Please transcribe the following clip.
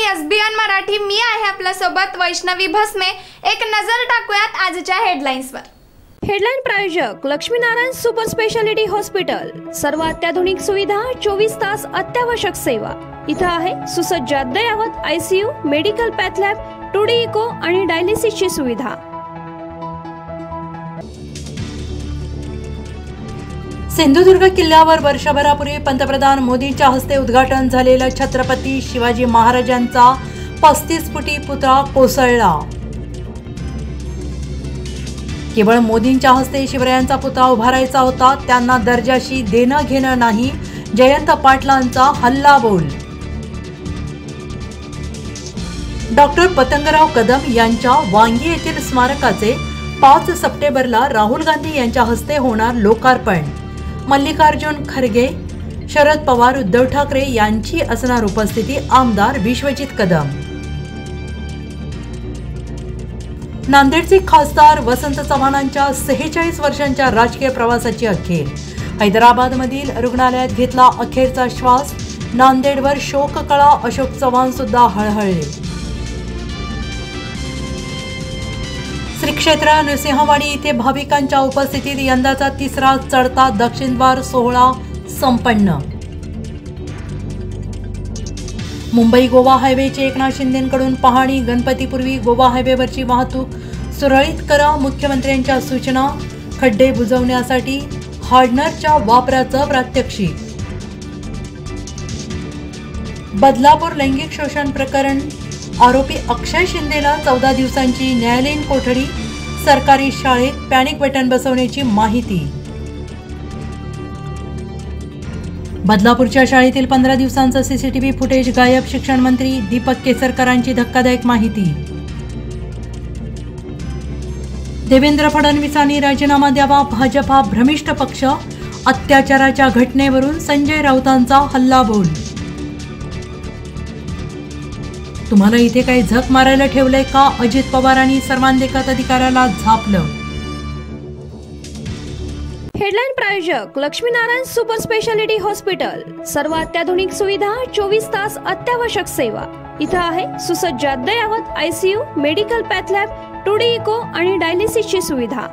SBN Marathi मी आहे आपल्या सोबत वैष्णवी भस्मे। एक नजर टाकूयात आजच्या हेडलाईन्सवर। हेडलाईन प्रायोजक लक्ष्मीनारायण सुपर स्पेशालिटी हॉस्पिटल। सर्व अत्याधुनिक सुविधा, 24 तास अत्यावश्यक सेवा। इथं आहे सुसज्ज अद्ययावत ICU, medical path lab, 2D echo आणि डायलिसिसची सुविधा। सिंधुदुर्ग किल्ल्यावर वर्षभरापूर्वी पंतप्रधान मोदींच्या हस्ते उद्घाटन झालेला छत्रपती शिवाजी महाराजांचा 35 फुटी पुतळा कोसळला। केवळ मोदींच्या हस्ते शिवरायांचा पुतळा उभारायचा होता, त्यांना दर्जाशी देणं घेणं नाही, जयंत पाटलांचा हल्लाबोल। डॉक्टर पतंगराव कदम यांच्या वांगी येथील स्मारकाचे 5 सप्टेंबरला राहुल गांधी यांच्या हस्ते होणार लोकार्पण। मल्लिकार्जुन खरगे, शरद पवार, उद्धव ठाकरे यांची असणार उपस्थिती, आमदार विश्वजित कदम। नांदेडचे खासदार वसंत चव्हाणांच्या 46 वर्षांच्या राजकीय प्रवासाची अखेर। हैदराबादमधील रुग्णालयात घेतला अखेरचा श्वास। नांदेडवर शोककळा, अशोक चव्हाण सुद्धा हळहळले। श्री क्षेत्र नृसिंहवाडी येथे भाविकांच्या उपस्थितीत यंदाचा 3रा चढता दक्षिणद्वार सोहळा संपन्न। मुंबई गोवा हायवेचे एकनाथ शिंदेंकडून पाहणी। गणपतीपूर्वी गोवा हायवेवरची वाहतूक सुरळीत करा, मुख्यमंत्र्यांच्या सूचना। खड्डे बुजवण्यासाठी हार्डनरच्या वापराचं प्रात्यक्षिक। बदलापूर लैंगिक शोषण प्रकरण, आरोपी अक्षय शिंदेला 14 दिवसांची न्यायालयीन कोठडी। सरकारी शाळेत पॅनिक बटन बसवण्याची माहिती। बदलापूरच्या शाळेतील 15 दिवसांचं CCTV फुटेज गायब। शिक्षण मंत्री दीपक केसरकरांची धक्कादायक माहिती। देवेंद्र फडणवीसांनी राजीनामा द्यावा, भाजपा भ्रमिष्ट पक्ष। अत्याचाराच्या घटनेवरून संजय राऊतांचा हल्लाबोल। तुम्हाला इथे काही झक मारायला ठेवलंय का? अजित पवारांनी सर्वांदेखत अधिकाऱ्याला झापलं। हेडलाईन प्रायोजक लक्ष्मीनारायण सुपर स्पेशालिटी हॉस्पिटल। सर्व अत्याधुनिक सुविधा, 24 तास अत्यावश्यक सेवा। इथं आहे सुसज्ज अद्ययावत ICU, medical path lab, 2D echo आणि डायलिसिसची सुविधा।